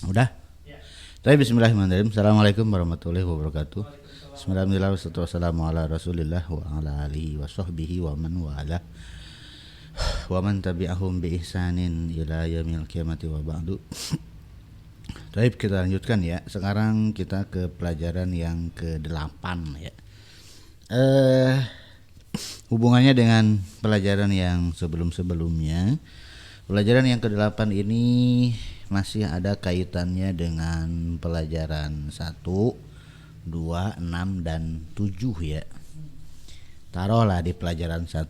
Udah? Tapi bismillahirrahmanirrahim. Assalamualaikum warahmatullahi wabarakatuh. Bismillahirrahmanirrahim. Wassalamu ala rasulillah wa ala alihi wa sahbihi wa man wala wa man tabi'ahum bi ihsanin ila yaumil qiyamati wa ba'du. Baik, kita lanjutkan ya. Sekarang kita ke pelajaran yang ke-8 ya. Hubungannya dengan pelajaran yang sebelum-sebelumnya. Pelajaran yang ke-8 ini masih ada kaitannya dengan pelajaran 1, 2, 6 dan 7 ya. Taruhlah di pelajaran 1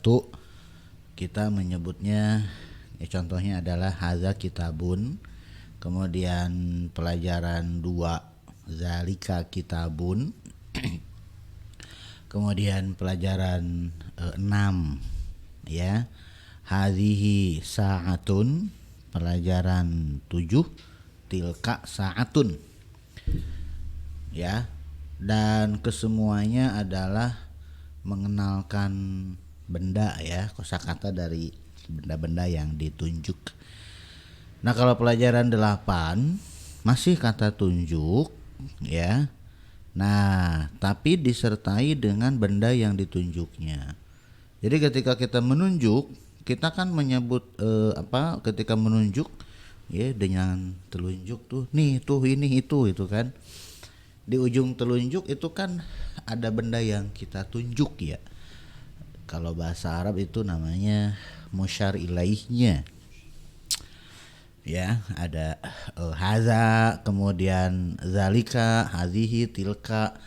kita menyebutnya ya, contohnya adalah hadza kitabun. Kemudian pelajaran 2 zalika kitabun. Kemudian pelajaran 6 ya, hadhihi sa'atun. Pelajaran 7 tilka sa'atun ya, dan kesemuanya adalah mengenalkan benda ya, kosakata dari benda-benda yang ditunjuk. Nah, kalau pelajaran 8 masih kata tunjuk ya. Nah, tapi disertai dengan benda yang ditunjuknya. Jadi ketika kita menunjuk, kita kan menyebut ketika menunjuk ya dengan telunjuk tuh, nih tuh ini itu kan. Di ujung telunjuk itu kan ada benda yang kita tunjuk ya. Kalau bahasa Arab itu namanya musyar ilaihnya. Ya, ada haza, kemudian zalika, hazihi, tilka,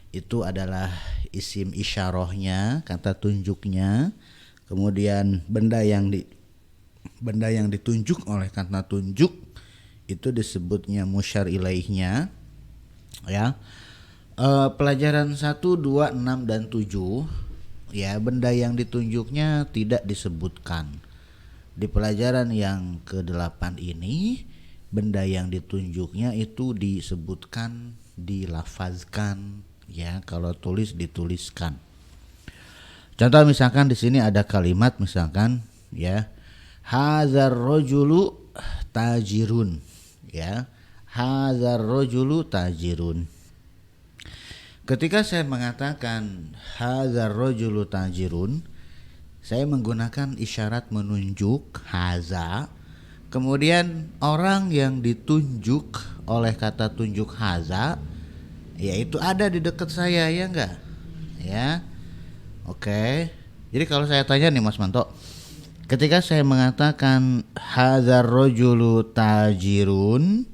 itu adalah isim isyarahnya, kata tunjuknya. Kemudian benda yang ditunjuk oleh kata tunjuk itu disebutnya musyar ilaihnya ya. Pelajaran 1, 2, 6 dan 7 ya, benda yang ditunjuknya tidak disebutkan. Di pelajaran yang ke-8 ini benda yang ditunjuknya itu disebutkan, dilafazkan ya, kalau tulis dituliskan. Contoh misalkan di sini ada kalimat misalkan ya, hadzar rajulu tajirun ya, hadzar rajulu tajirun. Ketika saya mengatakan hadzar rajulu tajirun, saya menggunakan isyarat menunjuk haza. Kemudian orang yang ditunjuk oleh kata tunjuk haza yaitu ada di dekat saya, ya enggak? Ya. Oke. Jadi kalau saya tanya nih Mas Manto, ketika saya mengatakan hadzar rajulu tajirun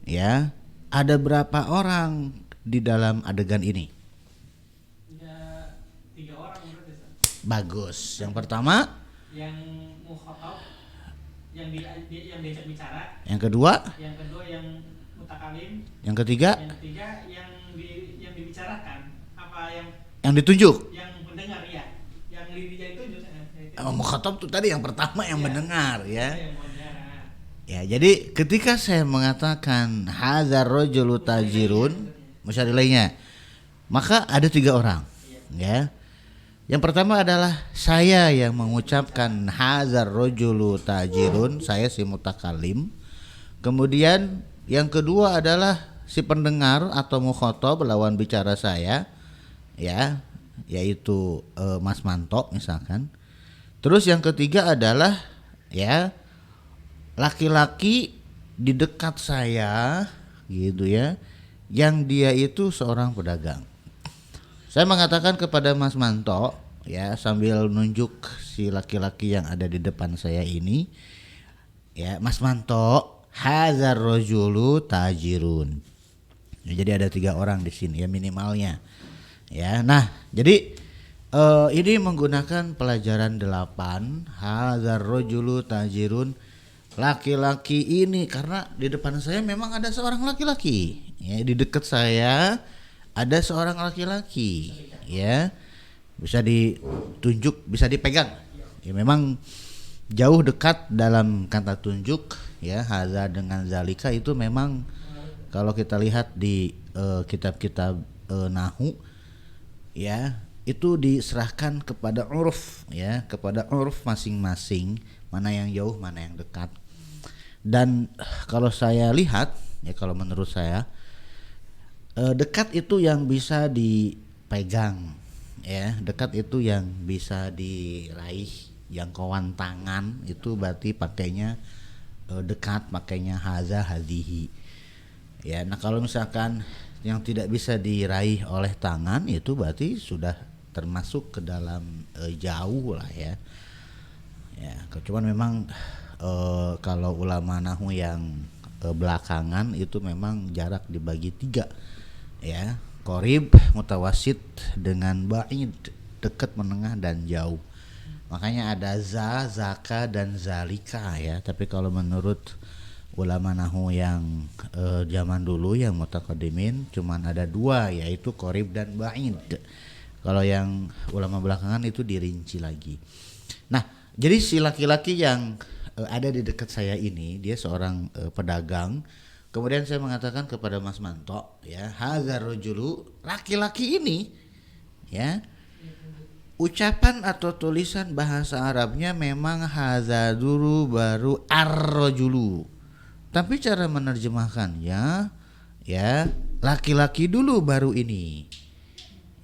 ya, ada berapa orang di dalam adegan ini? Ya, 3 orang berarti. Bagus. Yang pertama Yang mukhatab, yang diajak bicara. Yang kedua Yang kedua yang mutakalim. Yang ketiga Yang ketiga yang dibicarakan. Apa yang ditunjuk. yang mendengar ya. Yang dirinya itu Mukhatab itu tadi yang pertama yang mendengar ya. Yang mendengar. Ya, jadi ketika saya mengatakan hadzar rajulu tajirun musyar ilaihnya, maka ada 3 orang ya. Yang pertama adalah saya yang mengucapkan hadzar rajulu tajirun, saya si mutakalim. Kemudian yang kedua adalah si pendengar atau mukhatab, lawan bicara saya ya, yaitu Mas Manto misalkan. Terus yang ketiga adalah ya laki-laki di dekat saya gitu ya, yang dia itu seorang pedagang. Saya mengatakan kepada Mas Manto ya, sambil nunjuk si laki-laki yang ada di depan saya ini ya, Mas Manto, hadzar rajulu tajirun. Ya, jadi ada 3 orang di sini ya minimalnya. Ya, nah jadi ini menggunakan pelajaran 8 hadzar rajulu tajirun, laki-laki ini, karena di depan saya memang ada seorang laki-laki ya, di dekat saya ada seorang laki-laki ya, bisa ditunjuk, bisa dipegang ya, memang jauh dekat dalam kata tunjuk ya. Hadza dengan zalika itu memang kalau kita lihat di kitab-kitab nahwu ya, itu diserahkan kepada uruf ya, kepada uruf masing-masing, mana yang jauh mana yang dekat. Dan kalau saya lihat ya kalau menurut saya. Dekat itu yang bisa dipegang, ya. Dekat itu yang bisa diraih, jangkauan tangan itu berarti pakainya dekat, pakainya haza hadihi. Ya, nah kalau misalkan yang tidak bisa diraih oleh tangan itu berarti sudah termasuk ke dalam jauh lah ya. Ya, cuman memang kalau ulama nahwu yang belakangan itu memang jarak dibagi 3 ya, qorib, mutawasit dengan ba'id, dekat, menengah dan jauh. Makanya ada zaka dan zalika ya. Tapi kalau menurut ulama nahwu yang zaman dulu yang mutaqaddimin cuman ada 2, yaitu qorib dan ba'id. Kalau yang ulama belakangan itu dirinci lagi. Nah, jadi si laki-laki yang ada di dekat saya ini, dia seorang pedagang. Kemudian saya mengatakan kepada Mas Manto, ya, hadzal rajulu, laki-laki ini, ya, ucapan atau tulisan bahasa Arabnya memang hadza dulu baru ar-rajulu. Tapi cara menerjemahkannya, ya, laki-laki dulu baru ini.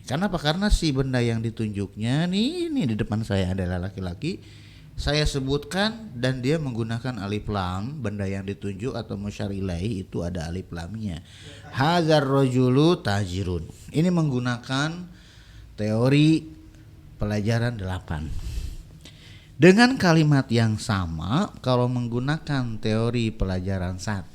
Kenapa? Karena si benda yang ditunjuknya ini di depan saya adalah laki-laki. Saya sebutkan dan dia menggunakan alif lam, benda yang ditunjuk atau musyar ilaih itu ada alif lamnya. Hadzal rajulu tajirun. Ini menggunakan teori pelajaran 8. Dengan kalimat yang sama kalau menggunakan teori pelajaran 1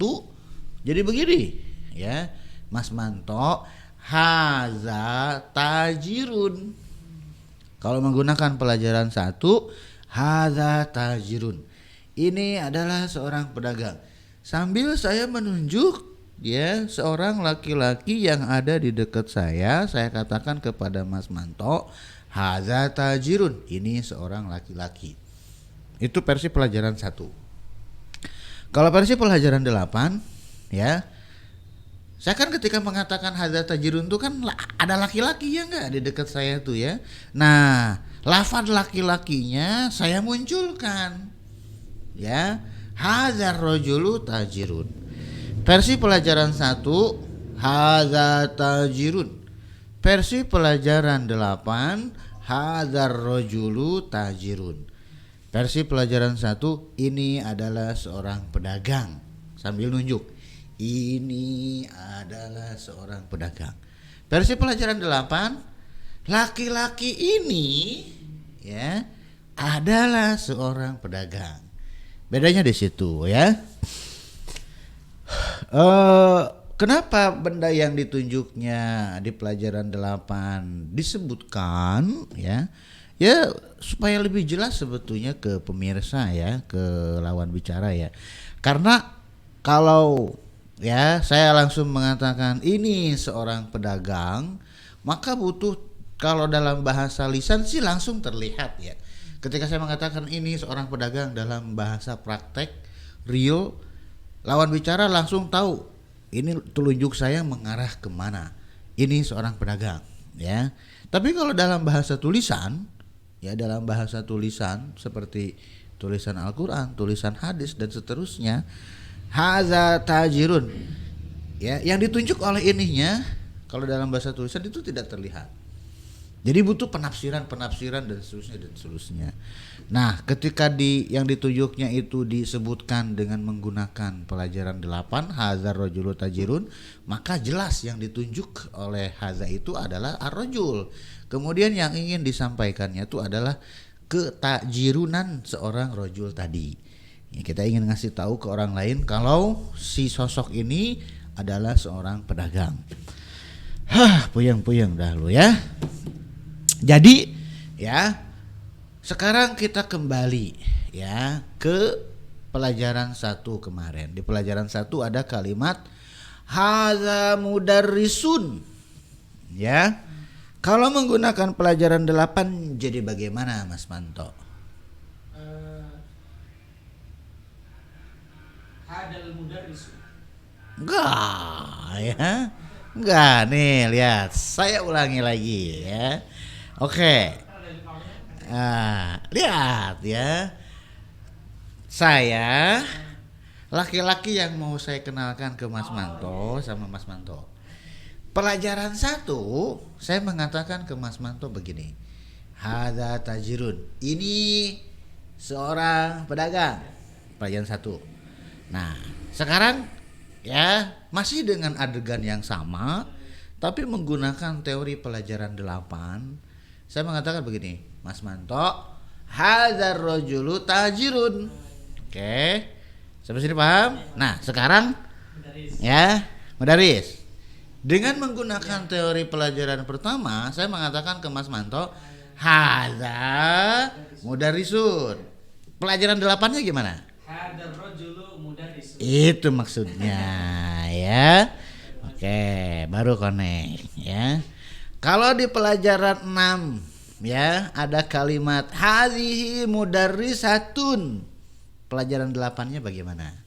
jadi begini, ya. Mas Manto, haza tajirun. Kalau menggunakan pelajaran 1, hadza tajirun. Ini adalah seorang pedagang. Sambil saya menunjuk, ya, seorang laki-laki yang ada di dekat saya katakan kepada Mas Manto, hadza tajirun. Ini seorang laki-laki. Itu versi pelajaran 1. Kalau versi pelajaran 8, ya, saya kan ketika mengatakan hadza tajirun itu kan ada laki-laki ya enggak di dekat saya tuh ya. Nah, lafaz laki-lakinya saya munculkan, ya, hadzal rajulu tajirun. Versi pelajaran 1 hadza tajirun. Versi pelajaran 8 hadzal rajulu tajirun. Versi pelajaran 1 ini adalah seorang pedagang sambil nunjuk. Ini adalah seorang pedagang. Versi pelajaran 8, laki-laki ini, ya, adalah seorang pedagang. Bedanya di situ, ya. Kenapa benda yang ditunjuknya di pelajaran 8 disebutkan, ya? Ya supaya lebih jelas sebetulnya ke pemirsa ya, ke lawan bicara ya. Karena kalau ya saya langsung mengatakan ini seorang pedagang, maka butuh, kalau dalam bahasa lisan sih langsung terlihat ya. Ketika saya mengatakan ini seorang pedagang dalam bahasa praktek real, lawan bicara langsung tahu ini telunjuk saya mengarah kemana. Ini seorang pedagang ya. Tapi kalau dalam bahasa tulisan, ya, dalam bahasa tulisan seperti tulisan Al-Quran, tulisan hadis dan seterusnya, hadza tajirun, ya, yang ditunjuk oleh ininya kalau dalam bahasa tulisan itu tidak terlihat. Jadi butuh penafsiran dan seterusnya. Nah, ketika yang ditunjuknya itu disebutkan dengan menggunakan pelajaran 8 hadzal rajulu tajirun, maka jelas yang ditunjuk oleh hadza itu adalah ar-rajul. Kemudian yang ingin disampaikannya itu adalah ketakjirunan seorang rajul tadi. Ya, kita ingin ngasih tahu ke orang lain kalau si sosok ini adalah seorang pedagang. Puyeng-puyeng dah lu ya. Jadi ya, sekarang kita kembali ya ke pelajaran 1 kemarin. Di pelajaran 1 ada kalimat hadza mudarrisun. Ya. Kalau menggunakan pelajaran 8 jadi bagaimana Mas Manto? Hadal mudarrisu. Enggak ya. Enggak nih, lihat. Saya ulangi lagi ya. Oke. Lihat ya. Saya laki-laki yang mau saya kenalkan ke Mas Manto sama Mas Manto. Pelajaran 1 saya mengatakan ke Mas Manto begini. Hadza tajirun. Ini seorang pedagang. Pelajaran 1. Nah, sekarang ya masih dengan adegan yang sama tapi menggunakan teori pelajaran 8. Saya mengatakan begini, Mas Manto, hadzal rajulu tajirun. Oke. Sampai sini paham? Nah, sekarang ya, Mudaris. Dengan menggunakan teori pelajaran pertama, saya mengatakan ke Mas Manto, hadza mudarisun. Pelajaran 8-nya gimana? Hadzal rajulu mudarrisun. Itu maksudnya ya. Oke, baru connect ya. Kalau di pelajaran 6 ya ada kalimat hadhihi mudarrisatun. Pelajaran 8-nya bagaimana?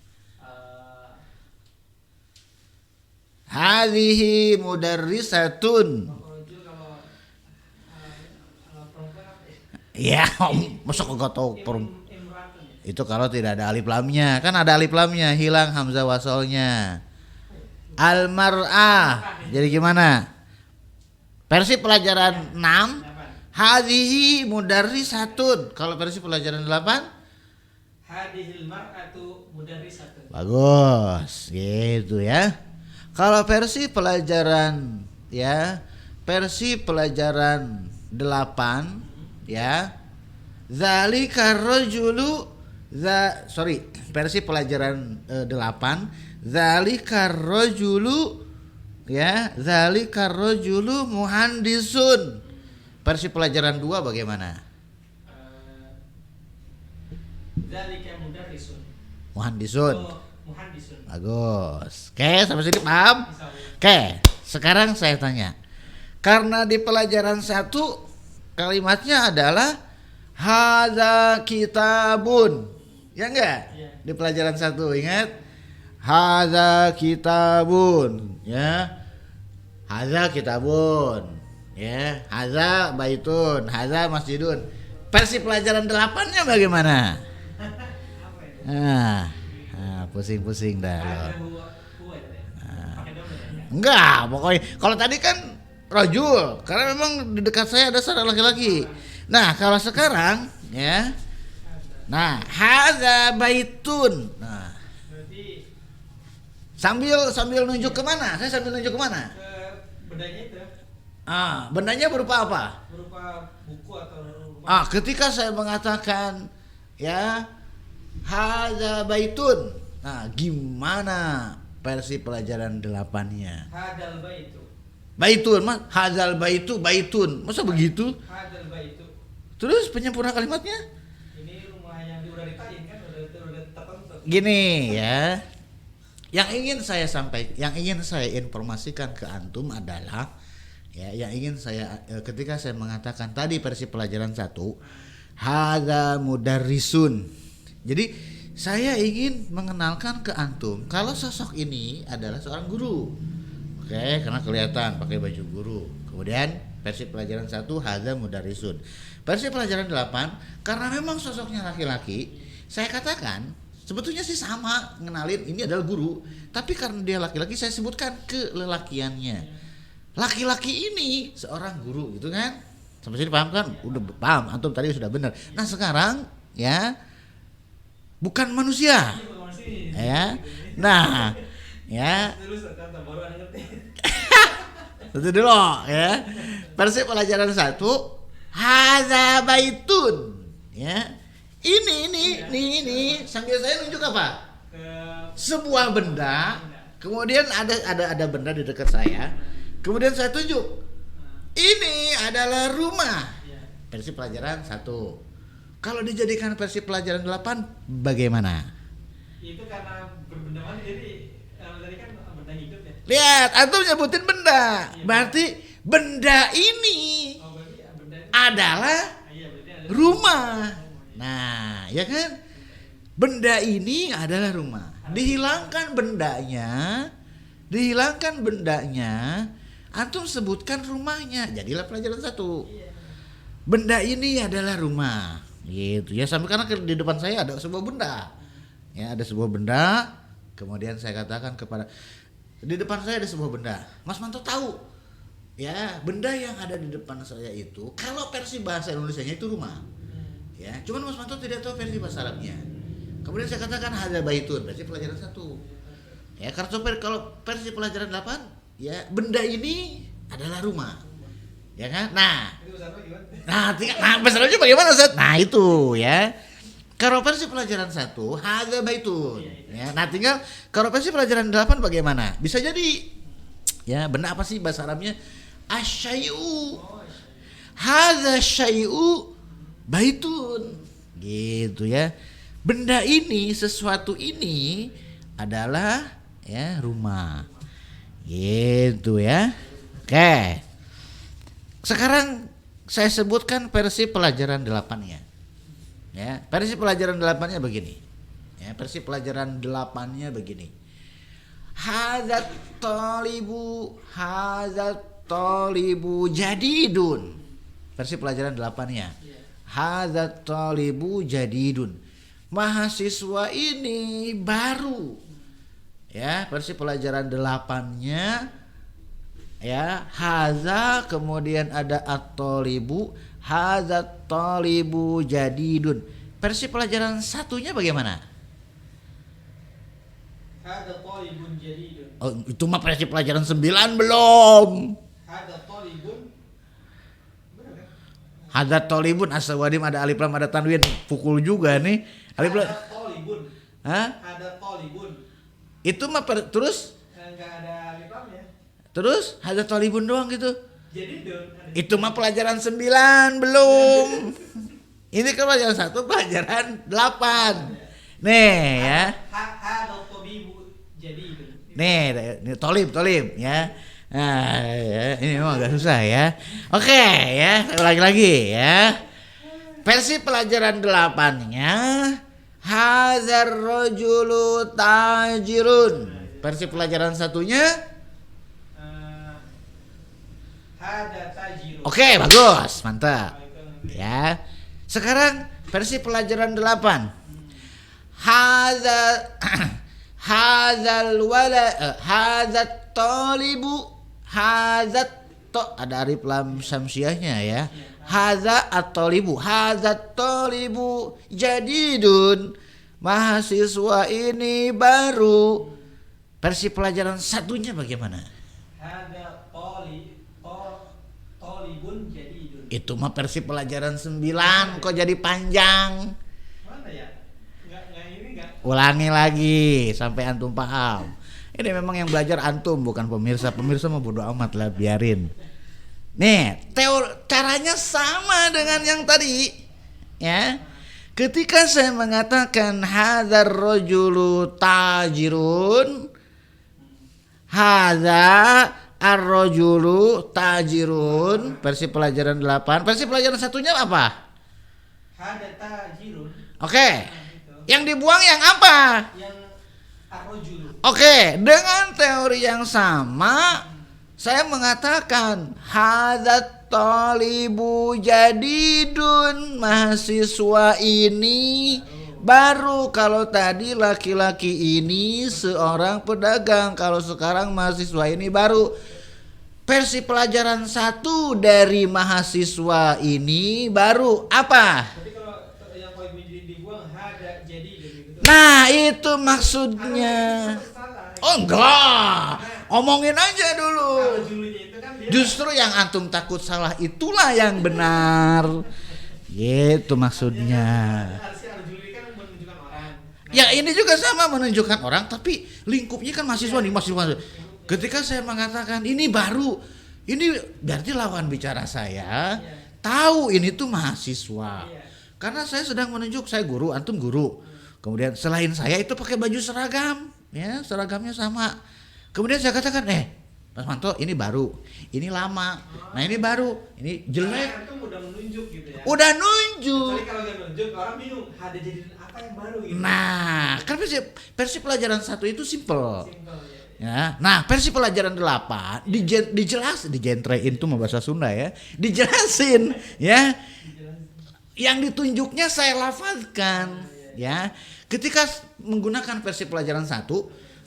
Hadhihi mudarrisatun. Rajul kalau perempuan apa Ya, ya? masa kagak tahu Imra'atun ya? itu kalau tidak ada alif lamnya. Kan ada alif lamnya, hilang hamzah wasolnya. Al mar'ah. Jadi gimana? Versi pelajaran 6 hadhihi mudarrisatun. Kalau versi pelajaran 8 Hadhil mar'atu mudarrisatun. bagus, gitu ya. Kalau versi pelajaran ya, versi pelajaran 8 ya. Zalika rajulu versi pelajaran 8 zalika rajulu ya, zalika rajulu muhandisun. Versi pelajaran 2 bagaimana? Dzalika mudarrisun. Muhandisun. Muhandisun. Bagus. Oke, sampai sini paham? Misalnya. Oke, sekarang saya tanya. Karena di pelajaran 1 kalimatnya adalah hadza kitabun. Ya enggak? Iya. Di pelajaran 1 ingat? Hadza kitabun, ya. Hadza kitabun. Ya, hadza baitun, hadza masjidun. Versi pelajaran 8-nya bagaimana? Apa itu? Pusing-pusing dah lo. Ada huwa itu ya? Pakai double ya? Enggak, pokoknya kalau tadi kan rajul, karena memang di dekat saya ada seorang laki-laki. Nah, kalau sekarang ya. Nah, hadza baitun. Nah, Berarti sambil nunjuk kemana? Saya sambil nunjuk kemana? ke bedanya itu Bendanya berupa apa? berupa buku atau rumah. Ketika saya mengatakan ya hadza baitun. Nah, gimana versi pelajaran 8-nya? Hadal baitu. Baitun, Mas. Hadzal baitu baitun. Masa begitu? Hadal baitu. Terus penyempurna kalimatnya? Ini rumah yang udah ditain kan udah tertentu. Gini ya. Yang ingin saya sampaikan, yang ingin saya informasikan ke antum adalah ya, yang ingin saya ketika saya mengatakan tadi versi pelajaran 1 hadza mudarrisun. Jadi saya ingin mengenalkan ke antum kalau sosok ini adalah seorang guru. Oke, karena kelihatan pakai baju guru. Kemudian versi pelajaran 1 hadza mudarrisun. Versi pelajaran 8 karena memang sosoknya laki-laki, saya katakan sebetulnya sih sama ngenalin ini adalah guru, tapi karena dia laki-laki saya sebutkan kelelakiannya. Laki-laki ini seorang guru gitu kan? Sampai sini paham kan? Udah paham, antum tadi sudah benar. Nah, sekarang ya bukan manusia. Ya. Nah, ya. Terus kata baru ada ngerti. Itu dulu ya. Versi pelajaran 1 hadza baitun. Ya. Ini sambil saya nunjuk apa? Ke Sebuah benda. Kemudian ada benda di dekat saya. Kemudian saya tunjuk. Ini adalah rumah. ya. Versi pelajaran 1. Kalau dijadikan versi pelajaran 8 bagaimana? Itu karena berbenda mati jadi tadi kan benda hidup ya. Lihat, antum nyebutin benda. Berarti benda ini Oh berarti benda itu. adalah Iya berarti ada rumah. Nah, ya kan? Benda ini adalah rumah. Dihilangkan bendanya, antum sebutkan rumahnya. Jadilah pelajaran 1. Benda ini adalah rumah. Gitu ya, sampai karena di depan saya ada sebuah benda. Ya, ada sebuah benda, kemudian saya katakan kepada, di depan saya ada sebuah benda. Mas Manto tahu, ya benda yang ada di depan saya itu, kalau versi bahasa Indonesianya itu rumah. Ya, cuman Mas Manto tidak tahu versi bahasa Arabnya. Kemudian saya katakan hadza baitun, berarti pelajaran 1. Ya, kalau versi pelajaran 8, ya benda ini adalah rumah. Ya kan? Nah, bahasa Arabnya bagaimana Ustaz? Nah, itu ya. Kalau versi pelajaran 1, hadza baitun. Ya, nah tinggal kalau versi pelajaran 8 bagaimana? Bisa jadi ya, benda apa sih bahasa Arabnya? Asyai'u. Hadza syai'u baitun. Gitu ya. Benda ini, sesuatu ini adalah ya rumah. Gitu ya. Oke. Sekarang saya sebutkan versi pelajaran 8-nya. Ya, versi pelajaran 8-nya begini. Ya, versi pelajaran 8-nya begini. Hadzat talibu jadidun. Versi pelajaran 8-nya. Hadzat talibu jadidun. Mahasiswa ini baru. Ya, versi pelajaran 8-nya ya, hadza kemudian ada at-talibu, hadzat talibu jadidun. Versi pelajaran 1-nya bagaimana? Hadza talibun jadidun. Oh, itu mah versi pelajaran 9 belum. Hadza talibun. Hadzat talibun as-sawadim, ada alif lam ada tanwin, pukul juga nih. Alif lam. Hadza talibun. Hah? Hadza talibun. Itu mah terus Enggak ada alif lamnya. terus hadzat talibun doang gitu. Jadidun. Itu mah pelajaran 9 belum. Ini kan pelajaran 1, pelajaran 8. Nih ya. Hadza tabibu jadidun. Nih tolib ya. Nah, ya, ini memang agak susah ya. Oke ya, ulangi lagi ya. Versi pelajaran 8-nya hadzar rajulu tajirun. Versi pelajaran 1-nya Hadza tajirun. oke, bagus, mantap. Ya. Sekarang versi pelajaran 8. Hadzal wala hadzat talibu hadzat ada alif lam syamsiahnya ya. Hadza at-talibu, hadzat talibu jadidun. Mahasiswa ini baru. Versi pelajaran 1-nya bagaimana? Hadza talibun jadidun. Itu mah versi pelajaran 9, kok jadi panjang? Mana ya? Enggak ini enggak. Ulangi lagi sampai antum paham. Ini memang yang belajar antum, bukan pemirsa. Pemirsa mah bodo amat lah, biarin. Nih, caranya sama dengan yang tadi. Ya. Ketika saya mengatakan hadzar rajulu tajirun, hadza ar-rajulu tajirun, versi pelajaran 8. Versi pelajaran 1-nya apa? Hadza tajirun. Oke. Yang dibuang yang apa? Yang ar-rajulu. Oke, dengan teori yang sama saya mengatakan hadzat talibu jadidun. Mahasiswa ini baru. Kalau tadi laki-laki ini seorang pedagang, kalau sekarang mahasiswa ini baru. Versi pelajaran 1 dari mahasiswa ini baru apa? Tapi kalau yang poin dibuang hadza jadidun gitu. Nah, itu maksudnya. Oh enggak, omongin aja dulu. Kalau julunya itu kan dia Justru yang antum takut salah itulah yang benar. Gitu maksudnya. harusnya juli kan menunjukkan orang. Ya ini juga sama, menunjukkan orang, tapi lingkupnya kan mahasiswa nih, mahasiswa. Ketika saya mengatakan ini baru, ini berarti lawan bicara saya tahu ini tuh mahasiswa. Karena saya sedang menunjuk, saya guru, antum guru. Kemudian selain saya itu pakai baju seragam. Ya, seragamnya sama. Kemudian saya katakan, Mas Manto, ini baru, ini lama. Nah, ini baru, ini jelek. Itu udah menunjuk gitu ya. Udah nunjuk. Kecuali kalau nggak menunjuk, orang bingung. Hadza jadidun apa yang baru gitu. Nah, kan versi pelajaran 1 itu simple. Simpel ya. Ya. Nah, versi pelajaran 8 dijentrein tuh bahasa Sunda ya. Dijelasin ya. Yang ditunjuknya saya lafazkan. Ya, ketika menggunakan versi pelajaran 1,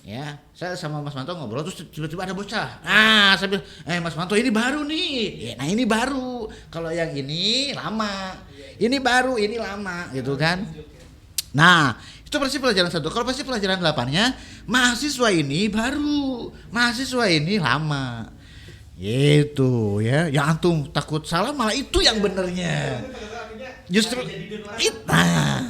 ya, saya sama Mas Manto ngobrol terus tiba-tiba ada bocah. Ah, saya bilang, Mas Manto ini baru nih. Ya, nah ini baru. Kalau yang ini lama. Ini baru, ini lama gitu kan. Nah, itu versi pelajaran 1. Kalau versi pelajaran 8-nya, mahasiswa ini baru. Mahasiswa ini lama. Gitu ya. Ya antum takut salah malah itu yang benernya. Justru nah,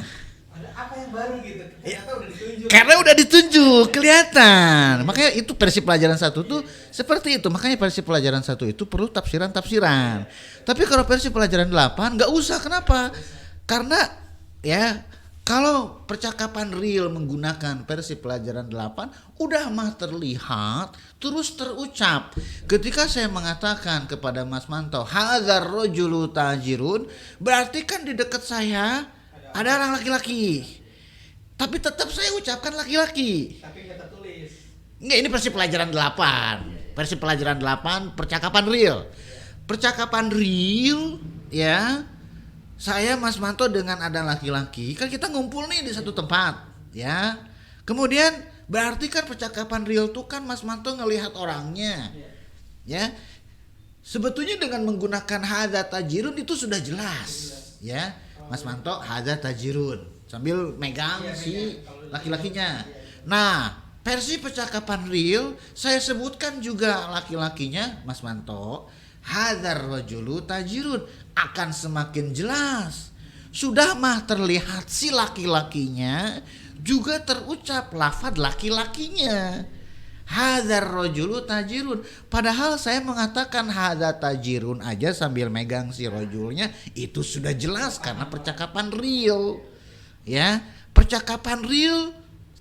apa yang baru gitu? Ternyata udah ditunjuk. karena udah ditunjuk, kelihatan. Makanya itu versi pelajaran 1 tuh seperti itu. Makanya versi pelajaran 1 itu perlu tafsiran-tafsiran. Tapi kalau versi pelajaran 8 nggak usah. Kenapa? Karena ya kalau percakapan real menggunakan versi pelajaran 8 udah mah terlihat terus terucap. Ketika saya mengatakan kepada Mas Manto, hadzal rajulu tajirun, berarti kan di dekat saya ada orang laki-laki. Tapi tetap saya ucapkan laki-laki. Tapi nggak tertulis. Enggak, ini versi pelajaran 8. Versi pelajaran 8 percakapan real. Percakapan real ya. Saya Mas Manto dengan ada laki-laki, kan kita ngumpul nih di satu tempat, ya. Kemudian berarti kan percakapan real tuh kan Mas Manto ngelihat orangnya. Ya. Sebetulnya dengan menggunakan hadza tajirun itu sudah jelas, ya. Mas Manto hadza tajirun sambil megang si laki-lakinya. Nah, versi percakapan real saya sebutkan juga laki-lakinya Mas Manto. Hadzal rajulu tajirun, akan semakin jelas. Sudah mah terlihat si laki-lakinya juga terucap lafaz laki-lakinya. Hadzal rajulu tajirun. Padahal saya mengatakan hadza tajirun aja sambil megang si rajulnya itu sudah jelas karena percakapan real. Ya, percakapan real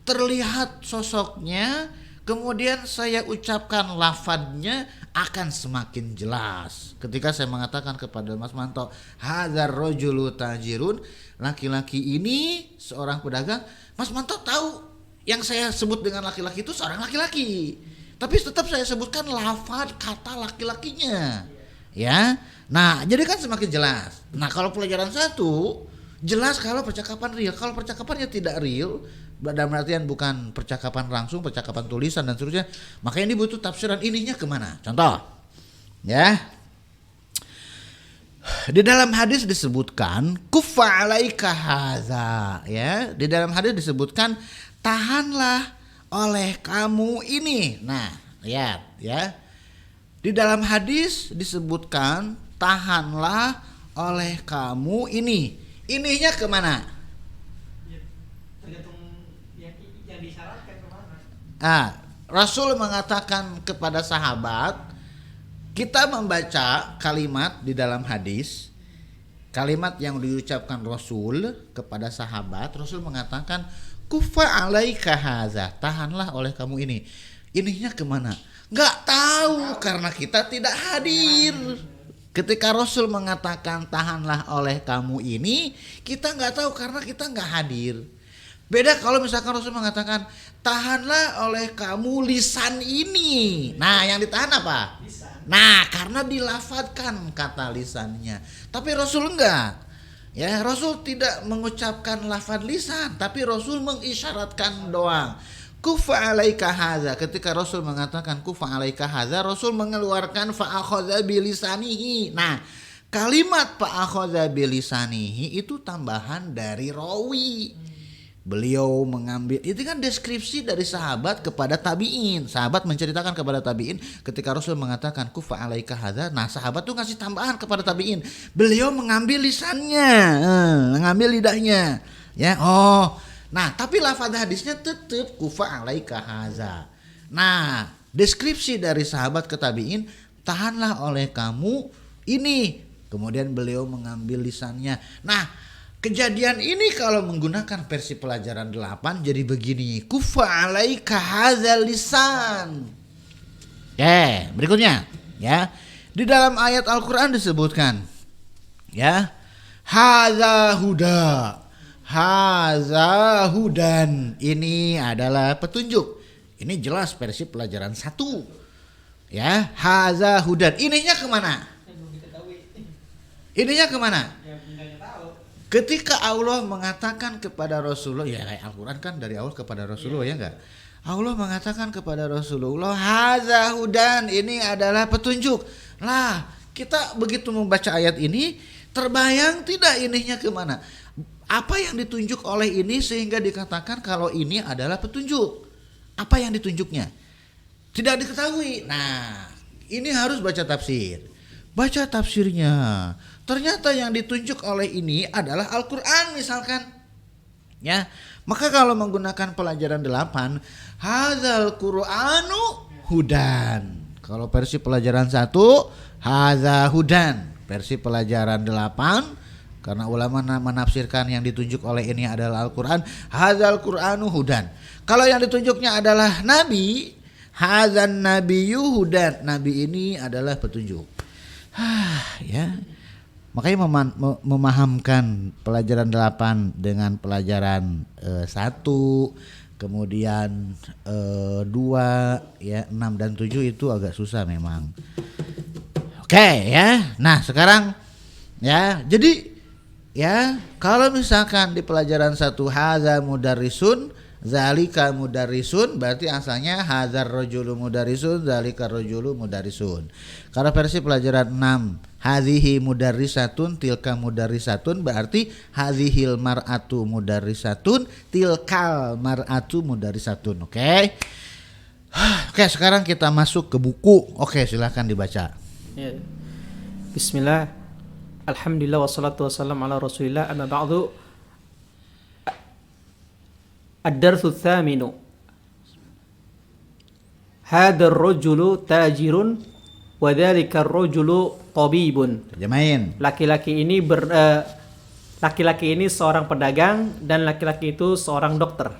terlihat sosoknya, kemudian saya ucapkan lafadznya akan semakin jelas. Ketika saya mengatakan kepada Mas Manto, hadzal rajulu tajirun, laki-laki ini seorang pedagang, Mas Manto tahu yang saya sebut dengan laki-laki itu seorang laki-laki. Tapi tetap saya sebutkan lafadz kata laki-lakinya. Ya. Nah, jadi kan semakin jelas. Nah, kalau pelajaran 1 jelas kalau percakapan real. Kalau percakapannya tidak real, dalam artian bukan percakapan langsung, percakapan tulisan dan seterusnya, maka ini butuh tafsiran ininya kemana. Contoh, ya, di dalam hadis disebutkan kuffa alaika hadza, ya, di dalam hadis disebutkan tahanlah oleh kamu ini. Nah, lihat, ya, di dalam hadis disebutkan tahanlah oleh kamu ini. Ininya kemana? Tergantung yang disyaratkan kemana. Rasul mengatakan kepada sahabat, kita membaca kalimat di dalam hadis, kalimat yang diucapkan Rasul kepada sahabat. Rasul mengatakan kufa alaika haza, tahanlah oleh kamu ini. Ininya kemana? Nggak tahu karena kita tidak hadir. Ketika Rasul mengatakan tahanlah oleh kamu ini, kita nggak tahu karena kita nggak hadir. Beda kalau misalkan Rasul mengatakan tahanlah oleh kamu lisan ini. Nah, yang ditahan apa? Lisan. Nah, karena dilafadzkan kata lisannya. Tapi Rasul enggak. Ya, Rasul tidak mengucapkan lafadz lisan, tapi Rasul mengisyaratkan doang. Kufa alaika hadza. Ketika Rasul mengatakan kufa alaika hadza, Rasul mengeluarkan fa akhadha bilisanihi. Nah, kalimat fa akhadha bilisanihi itu tambahan dari rawi. Beliau mengambil, itu kan deskripsi dari sahabat kepada tabi'in. Sahabat menceritakan kepada tabi'in ketika Rasul mengatakan kufa alaika hadza. Nah, sahabat tuh ngasih tambahan kepada tabi'in. Beliau mengambil lisannya, mengambil lidahnya. Ya, nah, tapi lafaz hadisnya tetap kufa alaika hadza. Nah, deskripsi dari sahabat ke tabi'in, tahanlah oleh kamu ini. Kemudian beliau mengambil lisannya. Nah, kejadian ini kalau menggunakan versi pelajaran 8 jadi begini. Kufa alaika hadzal lisan. Berikutnya, ya. Di dalam ayat Al-Qur'an disebutkan, ya, hadza huda. Hadza hudan, ini adalah petunjuk. Ini jelas versi pelajaran 1. Ya, hadza hudan. Ininya kemana? Yang belum diketahui. Ininya kemana? Yang nggak tahu. Ketika Allah mengatakan kepada Rasulullah, ya kayak Al-Quran kan dari Allah kepada Rasulullah ya enggak? Allah mengatakan kepada Rasulullah, hadza hudan, ini adalah petunjuk. Lah, kita begitu membaca ayat ini, terbayang tidak ininya kemana? Apa yang ditunjuk oleh ini sehingga dikatakan kalau ini adalah petunjuk? Apa yang ditunjuknya? Tidak diketahui. Nah, ini harus baca tafsir. Baca tafsirnya. Ternyata yang ditunjuk oleh ini adalah Al-Quran misalkan. Ya, maka kalau menggunakan pelajaran 8, hadzal Qur'anu hudan. Kalau versi pelajaran 1, hadza hudan. Versi pelajaran 8, karena ulama menafsirkan yang ditunjuk oleh ini adalah Al-Quran, hadzal Qur'anu hudan. Kalau yang ditunjuknya adalah Nabi, hadzan nabiyyu hudan. Nabi ini adalah petunjuk. Ya. Makanya memahamkan pelajaran 8 dengan pelajaran 1, kemudian 2, ya 6 dan 7 itu agak susah memang. Oke ya. Nah, sekarang ya, jadi ya kalau misalkan di pelajaran 1 hadza mudarrisun, zalika mudarrisun, berarti asalnya hadzar rajulu mudarrisun, zalika rajulu mudarrisun. Kalau versi pelajaran 6, hadhihi mudarrisatun, tilka mudarrisatun, berarti hadhil mar'atu mudarrisatun, tilkal mar'atu mudarrisatun. Oke. Oke, sekarang kita masuk ke buku. Oke, silakan dibaca. Ya. Bismillah. Alhamdulillah wassalatu wassalamu ala Rasulillah, amma ba'du. Ad-darsu tsaminu. Hadha ar-rajulu tajirun wa dzalika ar-rajulu tabibun. Terjemahin. Laki-laki ini seorang pedagang dan laki-laki itu seorang dokter.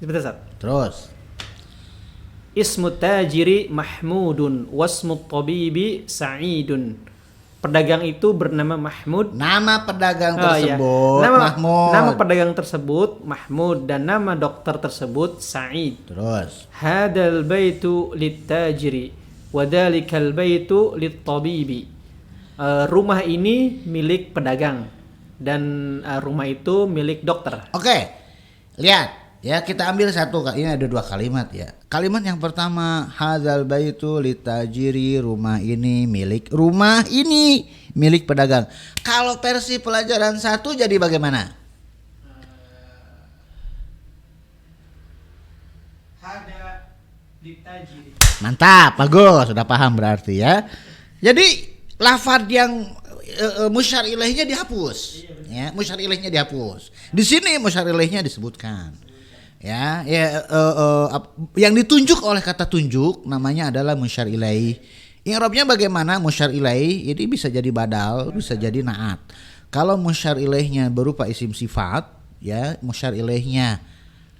Seperti itu. Terus. Ismu tajiri Mahmudun wasmu tabibi Sa'idun. Pedagang itu bernama Mahmud. Nama pedagang tersebut Mahmud. Nama pedagang tersebut Mahmud dan nama dokter tersebut Sa'id. Terus. Hadal baitu lit-tajiri wa dalikal baitu lit-tabibi. Rumah ini milik pedagang dan rumah itu milik dokter. Oke. Lihat. Ya, kita ambil satu, ini ada 2 kalimat ya. Kalimat yang pertama, hadzal baitu litajiri, rumah ini milik pedagang. Kalau versi pelajaran 1 jadi bagaimana? Hada litajiri. Mantap, bagus, sudah paham berarti ya. Jadi lafaz yang musyar ilaihnya dihapus. Ya, musyar ilaihnya dihapus. Di sini musyar ilaihnya disebutkan. Ya, yang ditunjuk oleh kata tunjuk namanya adalah musyar ilaih. I'rabnya bagaimana musyar ilaih? Jadi bisa jadi badal, bisa jadi naat. Kalau musyar ilaihnya berupa isim sifat, ya musyar ilaihnya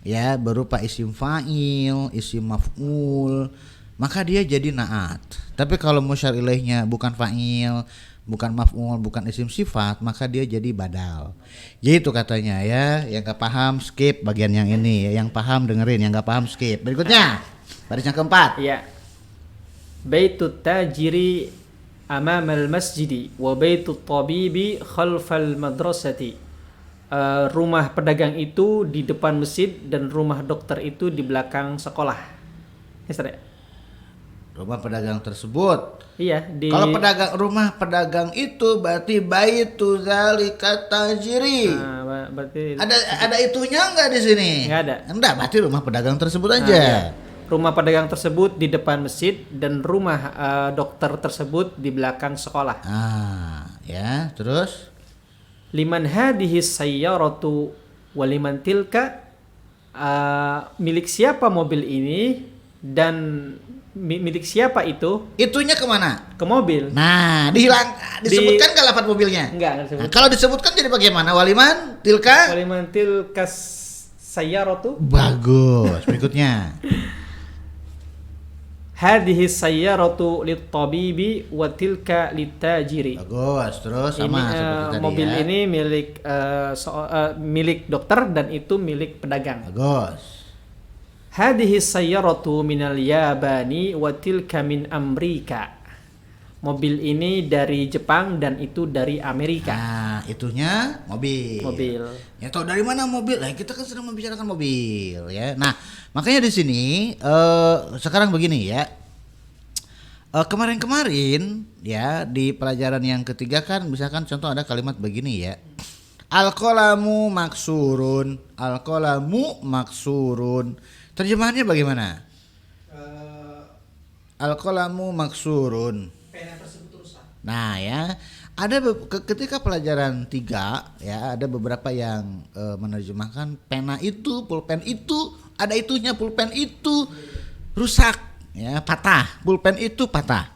ya berupa isim fa'il, isim maf'ul, maka dia jadi naat. Tapi kalau musyar ilaihnya bukan fa'il, bukan maf'ul, bukan isim sifat, maka dia jadi badal. Gitu katanya ya. Yang gak paham skip bagian yang ini, yang paham dengerin, yang gak paham skip. Berikutnya baris yang keempat. Ya. Baitut tajiri amamal masjidi wa baitut tabibi khalfal madrasati. Rumah pedagang itu di depan masjid dan rumah dokter itu di belakang sekolah. Ya, Rumah pedagang tersebut. Iya, kalau rumah pedagang itu berarti baitu zalika tajiri. Berarti ada itunya enggak di sini? Enggak ada. Enggak, berarti rumah pedagang tersebut aja. Iya. Rumah pedagang tersebut di depan masjid dan rumah dokter tersebut di belakang sekolah. Ya, terus Liman hadhihi sayyaratu wa liman tilka, milik siapa mobil ini dan milik siapa itu? Itunya kemana? Ke mobil. Nah, disebutkan nggak lafaz mobilnya? Enggak disebutkan. Nah, kalau disebutkan jadi bagaimana? Waliman tilka? Waliman tilka sayyaratu. Bagus. Berikutnya. Hadhihi sayyaratu lit-tabibi wa tilka lit-tajiri. Bagus. Terus sama seperti tadi mobil ya. ini milik dokter dan itu milik pedagang. Bagus. Hadhihi sayyaratu minal Yabani wa tilka min Amrika. Mobil ini dari Jepang dan itu dari Amerika. Nah, itunya mobil. Mobil. Ya tahu dari mana mobil? Nah, kita kan sedang membicarakan mobil ya. Nah, makanya di sini sekarang begini ya. Kemarin-kemarin ya di pelajaran yang ketiga kan misalkan contoh ada kalimat begini ya. Al-qalamu maksurun. Al-qalamu maksurun. Terjemahannya bagaimana? Al-qalamu maksurun. Pena tersebut rusak. Nah ya, ada ketika pelajaran 3 ya ada beberapa yang menerjemahkan pena itu, pulpen itu, ada itunya pulpen itu rusak ya, patah, pulpen itu patah.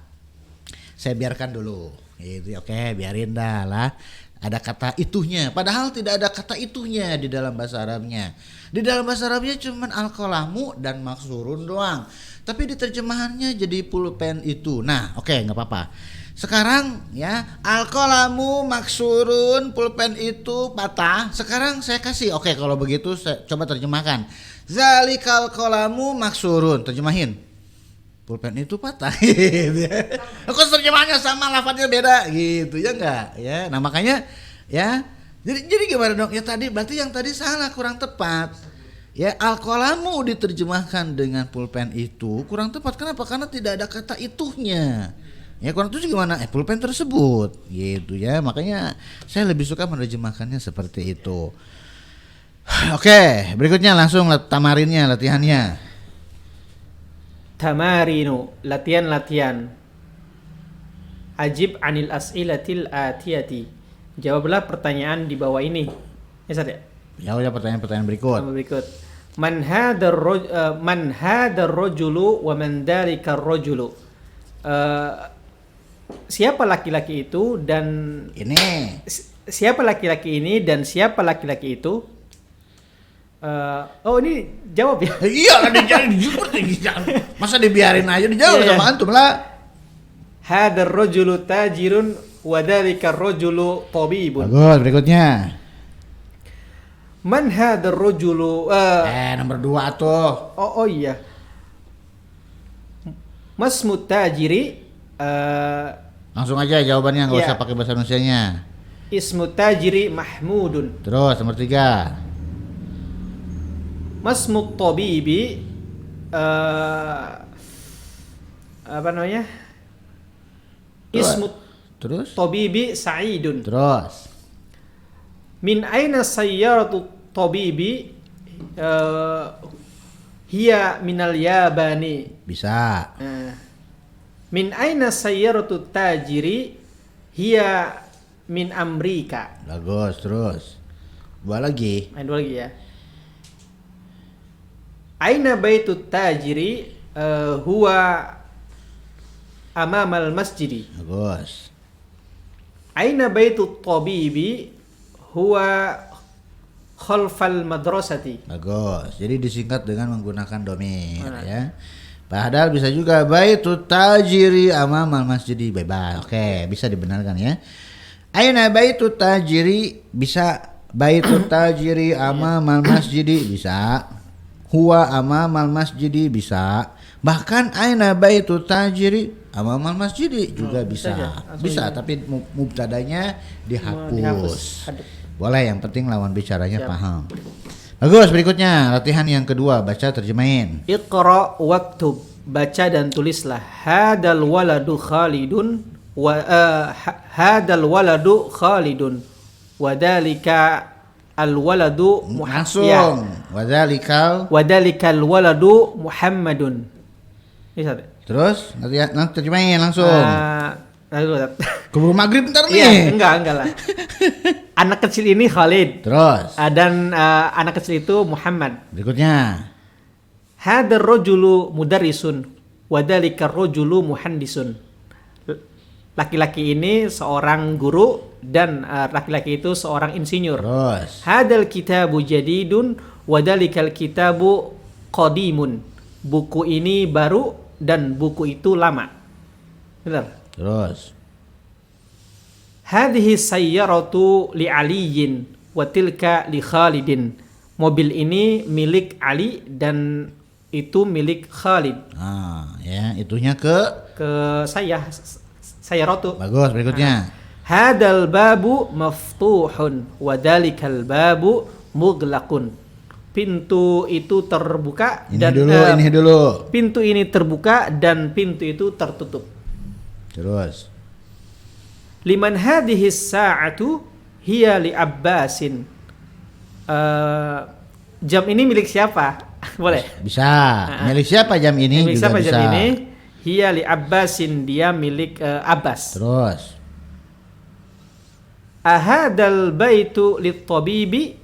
Saya biarkan dulu. Itu oke, biarin dah lah. Ada kata itunya, padahal tidak ada kata itunya di dalam bahasa Arabnya. Di dalam bahasa Arabnya cuman al-qalamu dan maksurun doang. Tapi di terjemahannya jadi pulpen itu. Nah, oke, nggak apa-apa. Sekarang ya, al-qalamu maksurun, pulpen itu patah. Sekarang saya kasih, oke kalau begitu saya coba terjemahkan. Zalikal qalamu maksurun, terjemahin. Pulpen itu patah. Kok terjemahannya sama, lafadznya beda gitu ya enggak ya. Nah, makanya ya jadi gimana dong? Ya tadi berarti yang tadi salah, kurang tepat. Ya al-qalamu diterjemahkan dengan pulpen itu kurang tepat. Kenapa? Karena tidak ada kata itunya. Ya kurang itu gimana? Pulpen tersebut gitu ya. Makanya saya lebih suka menerjemahkannya seperti itu. Oke, berikutnya langsung tamarinnya, latihannya. Tamarinu, latihan-latihan. Ajib anil as'ilatil atiyati. Jawablah pertanyaan di bawah ini. Ya, Ustaz ya? Jawabnya pertanyaan-pertanyaan berikut. Man hadar rajulu wa man dalikar rajulu. Siapa laki-laki itu dan ini siapa laki-laki ini dan siapa laki-laki itu? Oh ini jawab ya? Iya kan dijawab. Masa dibiarin aja dijawab sama antum lah. Hadar rajulu tajirun wa dalikar rajulu tabibun. Bagus, berikutnya. Man hadar rajulu Nomor 2 tuh. Oh iya. Masmut tajiri Langsung aja jawabannya, nggak Iya. usah pakai bahasa Indonesianya. ismu tajiri Mahmudun. Terus nomor 3. Masmut tabibi apa namanya? Ismu Terus. tabibi Sa'idun. Terus. Min aina sayyaratu tabibi hiya minal yabani. Bisa. Min aina sayyaratu tajiri hiya min Amerika. Bagus, terus. 2 lagi. Main dua lagi ya. Aina baitu tajiri huwa amamal masjidi. Bagus. Aina baitu tabibi huwa khalfal madrasati. Bagus. Jadi disingkat dengan menggunakan domir ya. Padahal bisa juga baitut tajiri amamal masjidi, bebas. Oke, bisa dibenarkan ya. Aina baitut tajiri, bisa baitut tajiri amamal masjidi, bisa. Huwa amamal masjidi, bisa. Bahkan aina baitut tajiri amamal masjidi juga bisa. Bisa, tapi mubtadanya dihapus. Boleh, yang penting lawan bicaranya paham. Bagus, berikutnya latihan yang kedua, baca terjemahin. Iqra waktub, baca dan tulislah. Hadal waladu Khalidun wa hadal waladu Khalidun wadalika al waladu Langsung. Wadzalikal waladu Muhammadun. Bisa. Terus latihan terjemahin langsung. Keburu maghrib ntar nih. Iya, enggak lah. Anak kecil ini Khalid. Terus. Dan anak kecil itu Muhammad. Berikutnya. Hadar rojulu mudarrisun wadalikar rojulu muhandisun. Laki-laki ini seorang guru dan laki-laki itu seorang insinyur. Terus. Hadal kitabu jadidun wadalikal kitabu qadimun. Buku ini baru dan buku itu lama. Benar? Terus. Hadhihi sayyaratu li Aliyin wa tilka li Khalidin. Mobil ini milik Ali dan itu milik Khalid. Ya, itunya ke saya sayyaratu. Bagus, berikutnya. Hadal babu maftuhun wa dalikal babu mughlaqun. Pintu itu terbuka Ini dulu. pintu ini terbuka dan pintu itu tertutup. Terus. Liman hadhihi sa'atu hiya li Abbasin. Jam ini milik siapa? Boleh. Bisa. Milik siapa jam ini? Milik juga siapa bisa. jam ini? Hiya li Abbasin, dia milik Abbas. Terus. Ahadal baitu lit tabibi.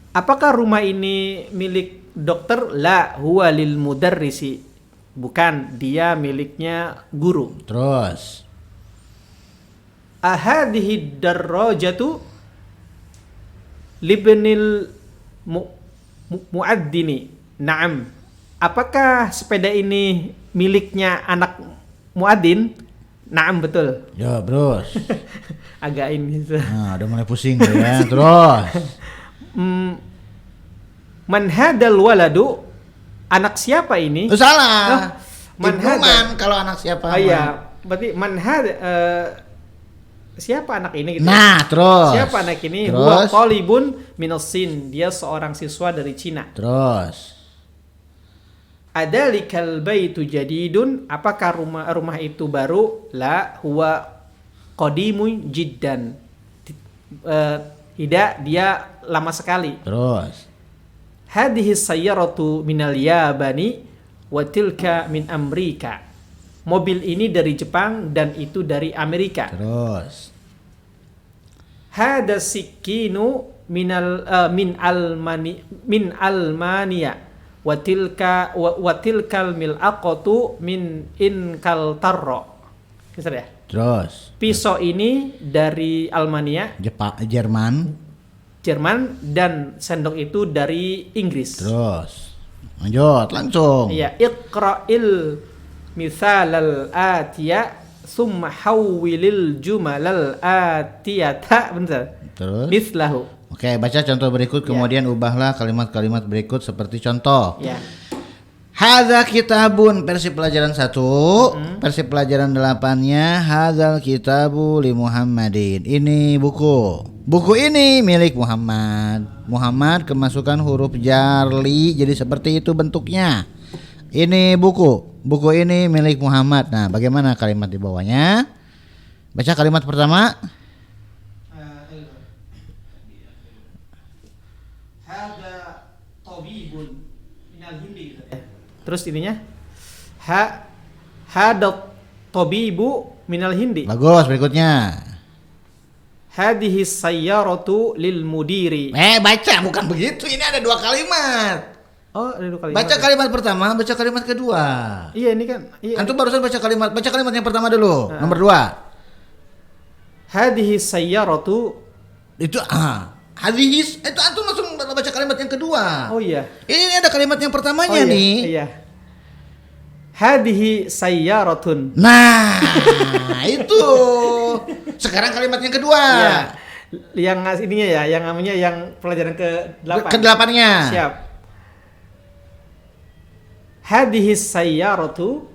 Apakah rumah ini milik dokter? La huwa lil mudarrisi. Bukan, dia miliknya guru. Terus. Ahadihi darrajatu libnil muaddini. Naam. Apakah sepeda ini miliknya anak muadzin? Naam, betul. Ya, terus. Agak ini. Nah, udah mulai pusing tuh ya. Terus. Man hadal waladu, anak siapa ini? Salah. Man Ibnuman kalau anak siapa? Iya, berarti man siapa anak ini gitu. Nah, terus. Siapa anak ini? Terus. Huwa talibun minas Sin, dia seorang siswa dari Cina. Terus. Adalikal baitu jadidun, apakah rumah itu baru? La huwa qadimun jiddan. Tidak, dia lama sekali. Terus. Hadhihi sayyaratu minal Yabani wa tilka min Amerika. Mobil ini dari Jepang dan itu dari Amerika. Terus. Hada sikinu min Almania wa tilkal milaqatu min Inkaltarro. Bisa ya? Terus. Pisau ini dari Almania, Jerman, dan sendok itu dari Inggris. Terus. Lanjut, langsung. Iya, iqra'il mithalal atiya summa hawwilil jumalal atiyata. Benar. Terus. Mislahu. Oke, baca contoh berikut kemudian ubahlah kalimat-kalimat berikut seperti contoh. Ya. Hadza kitabun versi pelajaran 1, versi pelajaran 8-nya hadzal kitabu li Muhammadin. Ini buku. Buku ini milik Muhammad. Muhammad kemasukan huruf jar li, jadi seperti itu bentuknya. Ini buku. Buku ini milik Muhammad. Nah, bagaimana kalimat di bawahnya? Baca kalimat pertama. Hada tabibun minal Hindi. Terus ininya hada tabibu minal Hindi. Bagus, berikutnya. Hadhihi sayyaratu lil mudiri. Baca, bukan begitu. Ini ada dua kalimat. Oh, ada dua kalimat. Baca kalimat pertama, baca kalimat kedua. Iya, ini kan. Iya. Antum barusan baca kalimat yang pertama dulu. Nomor 2. Hadhihi sayyaratu. Itu hadis. Itu antum langsung baca kalimat yang kedua. Oh iya. Ini ada kalimat yang pertamanya nih. Iya. Hadhihi sayyaratun. Nah, itu. Sekarang kalimat yang kedua. Iya. Yang ininya ya, yang namanya yang pelajaran ke-8. Ke-8-nya. Siap. Hadhihi sayyaratu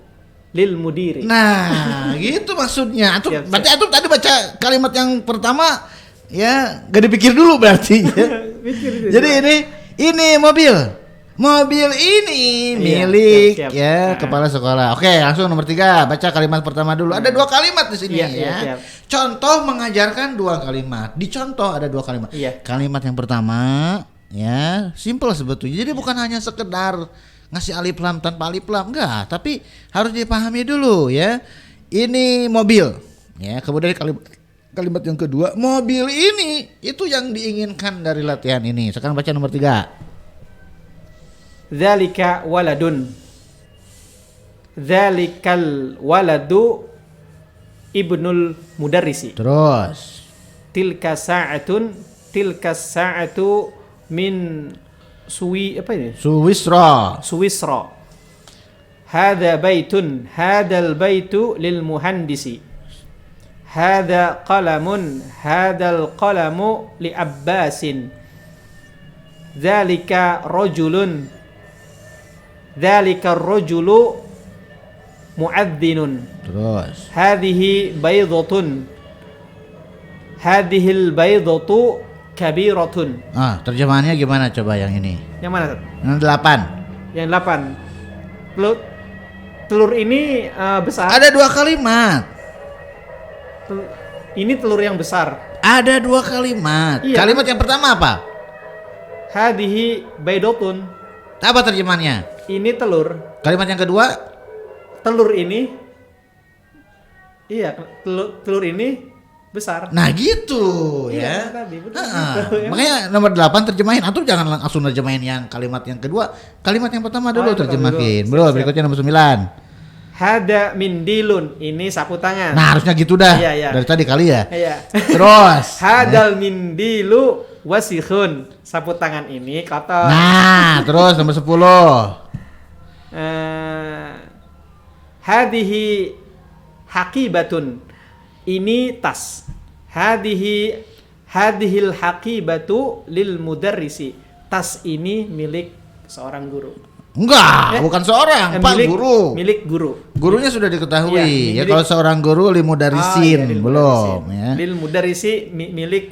lil mudiri. Nah, gitu maksudnya. Antum Siap, berarti antum tadi baca kalimat yang pertama ya, gak dipikir dulu berarti. Pikir. Jadi ini mobil. Mobil ini milik siap. kepala sekolah. Oke, langsung nomor 3. Baca kalimat pertama dulu. Ada 2 kalimat di sini ya. Siap. Contoh mengajarkan 2 kalimat. Di contoh ada 2 kalimat. Iya. Kalimat yang pertama ya, simple sebetulnya. Jadi bukan hanya sekedar ngasih alif lam tanpa alif lam, enggak, tapi harus dipahami dulu ya. Ini mobil. Ya, kemudian kalimat yang kedua, mobil ini itu yang diinginkan dari latihan ini. Sekarang baca nomor 3. Dzalika waladun. Dzalikal waladu ibnul mudarrisi. Terus. Tilka sa'atu min Suwisra. Hadza baitun, hadzal baitu lil muhandisi. Hadza qalamun, hadzal qalamu li Abbasin. Dzalika rajulun, dzalika rajulu mu'adzdinun. Terus. Hadhihi baydatun. Hadhil baydatu kabiratun. Terjemahannya gimana coba yang ini? Yang mana, Ustaz? Yang 8. Yang 8. Telur ini besar. Ada 2 kalimat. Ini telur yang besar. Ada 2 kalimat. Iya. Kalimat yang pertama apa? Hadhihi baydatun. Apa terjemahannya? Ini telur. Kalimat yang kedua? Telur ini. Iya, telur ini besar. Nah gitu Iya, ya. tadi, betul, Ha-ha. gitu, ya. Makanya nomor 8 terjemahin. Antum jangan langsung terjemahin yang kalimat yang kedua. Kalimat yang pertama dulu yang pertama terjemahin. dulu. Belum, Siap. berikutnya nomor 9. Hada mindilun. Ini sapu tangan. Nah harusnya gitu dah. Iya, iya. Dari tadi kali ya. Iya. Terus. Hadal mindilu wasikhun. Sapu tangan ini kotor. Nah terus nomor 10. Hadihi haqibatun. Ini tas. Hadihil haqibatu lil mudarrisi. Tas ini milik seorang guru. Enggak, bukan seorang, Pak, guru. Milik guru. Gurunya sudah diketahui. Iya, Ya kalau seorang guru limudarisin lil belum mudarrisin. ya. Lil mudarrisi milik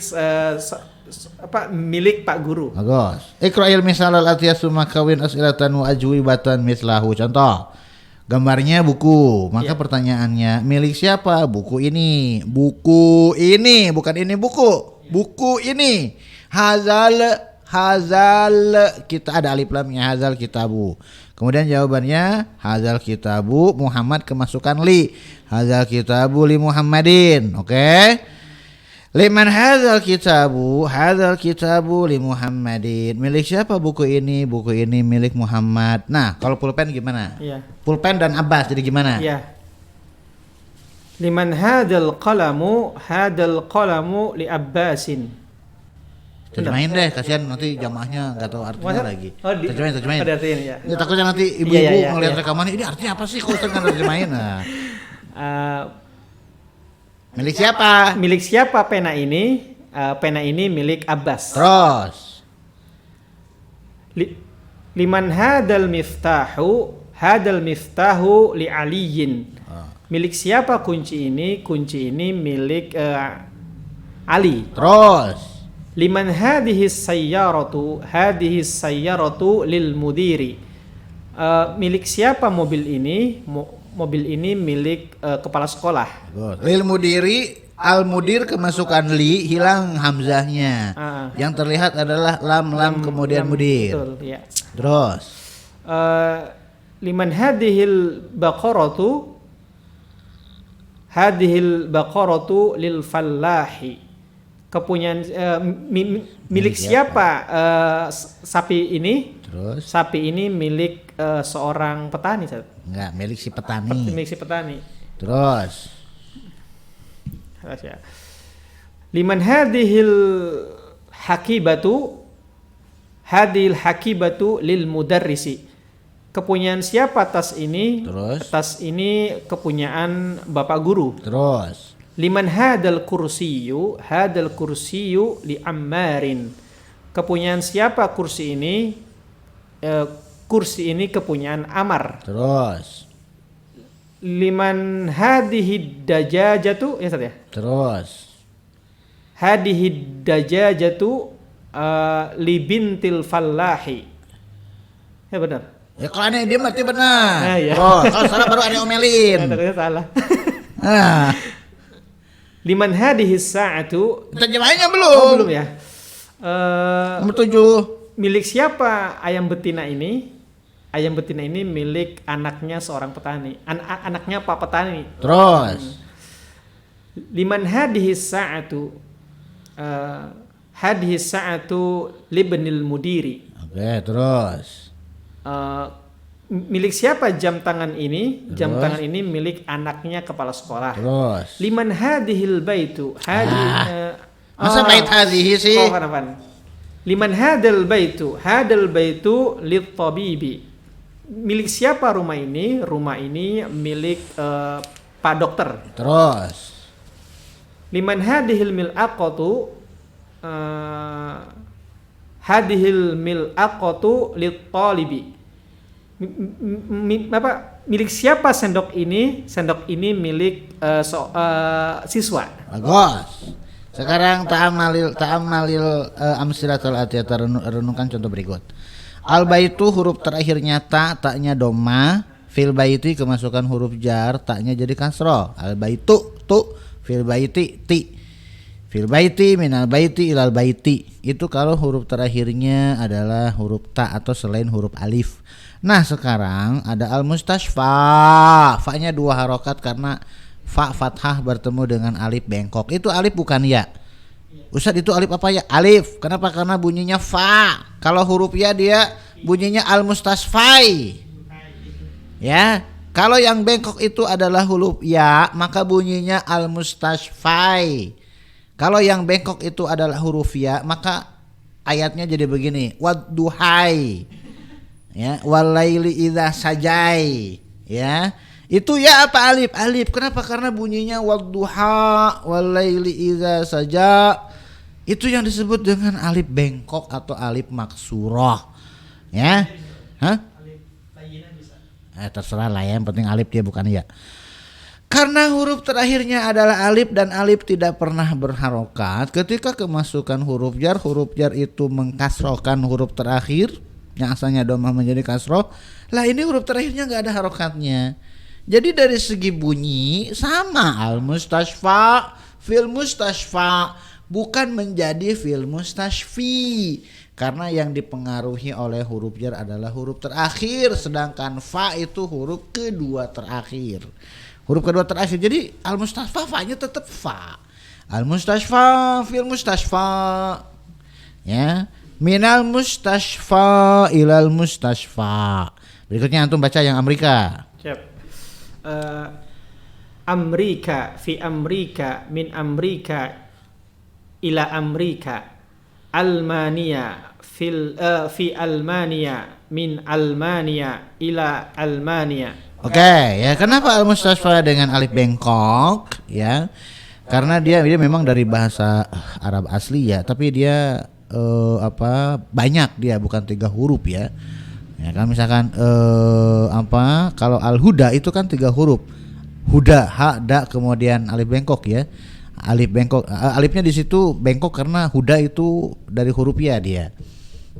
milik Pak Guru. Bagus. Iqra'il misal al-atiyah summa kawin as'ilatan wa ajwibatan mislahu. Contoh. Gambarnya buku. Maka Iya. pertanyaannya, milik siapa? Buku ini. Buku ini, bukan ini buku. Buku ini. Hazal kita ada alif lamnya, hazal kitabu. Kemudian jawabannya hazal kitabu Muhammad kemasukan li. Hazal kitabu li Muhammadin. Oke? Liman hazal kitabu li Muhammadin. Milik siapa buku ini? Buku ini milik Muhammad. Nah, kalau pulpen gimana? Iya. Pulpen dan Abbas jadi gimana? Iya. Liman hadal qalamu li Abbasin. Terjemahin deh, kasihan nanti jamaahnya nggak tahu artinya Masa? lagi. Oh, Terjemahin. ada artinya ya. Ya, takutnya nanti Iya, ibu-ibu iya, ngelihat iya. rekaman ini artinya apa sih kalau Ustaz nggak terjemahin? Nah. Milik siapa? Milik siapa pena ini? Pena ini milik Abbas. Terus. Liman hadal miftahu li Aliyin. Milik siapa kunci ini? Kunci ini milik Ali. Terus. Liman hadhihi sayyaratu lil mudiri. Milik siapa mobil ini? Mobil ini milik kepala sekolah. Lil mudiri, al mudir kemasukan li, hilang hamzahnya. Yang terlihat adalah lam kemudian mudir. Betul, ya. Terus. Liman hadhil baqaratu lil fallahi. Kepunyaan milik siapa sapi ini? Terus. Sapi ini milik seorang petani, Ustaz. Enggak, milik si petani. Milik si petani. Terus. Ya. Liman hadhil hakibatu lil mudarrisi. Kepunyaan siapa tas ini? Terus. Tas ini kepunyaan Bapak Guru. Terus. Liman hadal kursiyu li Ammarin. Kepunyaan siapa kursi ini? Kursi ini kepunyaan Ammar. Terus. Liman hadihi dajajatu, ya Ustaz ya? Terus. Hadihi dajajatu li bintil fallahi. Ya benar. Ya kalau aneh dia berarti benar. Ya. Oh, kalau salah baru aneh omelin. Ternyata salah. Ah, Liman hadihi sa'atu. terjemahannya belum. Oh, belum ya. Nomor 7. Milik siapa ayam betina ini? Ayam betina ini milik anaknya seorang petani. Anaknya Pak Petani. Terus. Liman hadihi sa'atu. Hadihi sa'atu libnil mudiri. Oke, terus. Milik siapa jam tangan ini? Jam Terus? tangan ini milik anaknya kepala sekolah. Terus. Liman hadhil baitu. Masa bait hadhihi sih? Oh, apaan? Liman hadal baitu lit tabibi. Milik siapa rumah ini? Rumah ini milik Pak Dokter. Terus. Liman hadhil milaqatu lit talibi. milik siapa sendok ini? Sendok ini milik siswa. Bagus. Sekarang ta'amalil amsilatul atiyah, renungkan contoh berikut. Al baitu huruf terakhirnya taknya doma, fil baiti kemasukan huruf jar, taknya jadi kasroh. Al baitu fil baiti ti. Fil baiti minal baiti ilal baiti. Itu kalau huruf terakhirnya adalah huruf ta atau selain huruf alif. Nah, sekarang ada al mustashfa. Fa-nya 2 harokat karena fa fathah bertemu dengan alif bengkok. Itu alif bukan ya? Ustaz, itu alif apa ya? Alif. Kenapa? Karena bunyinya fa. Kalau huruf ya dia bunyinya al mustashfai. Ya. Kalau yang bengkok itu adalah huruf ya, maka bunyinya al mustashfai. Kalau yang bengkok itu adalah huruf ya, maka ayatnya jadi begini, wadduhai. Ya, walaili idza sajai. Ya. Itu ya apa alif? Alif. Kenapa? Karena bunyinya wadduha walaili idza saja. Itu yang disebut dengan alif bengkok atau alif maksurah. Ya. Hah? Alif bayyinah bisa. Terserah lah ya, yang penting alif dia bukan ya. Karena huruf terakhirnya adalah alif dan alif tidak pernah berharokat, ketika kemasukan huruf jar itu mengkasrohkan huruf terakhir yang asalnya domah menjadi kasroh. Lah ini huruf terakhirnya nggak ada harokatnya. Jadi dari segi bunyi sama, al mustashfa fil mustashfa, bukan menjadi fil mustashfi, karena yang dipengaruhi oleh huruf jar adalah huruf terakhir, sedangkan fa itu huruf kedua terakhir. Huruf kedua terakhir. Jadi al mustashfa fa-nya tetap fa. Al mustashfa fil mustashfa. Ya, minal mustashfa ilal mustashfa. Berikutnya antum baca yang Amerika. Siap. Amrika fi Amrika min Amrika ila Amrika. Almania fi Almania min Almania ila Almania. Oke, ya kenapa al mustashfa dengan alif bengkok? Ya, karena dia memang dari bahasa Arab asli ya, tapi dia banyak, dia bukan 3 huruf ya. Ya kan misalkan kalau al-huda itu kan 3 huruf. Huda, ha, da, kemudian alif bengkok ya. Alif bengkok, alifnya di situ bengkok karena huda itu dari huruf ya dia.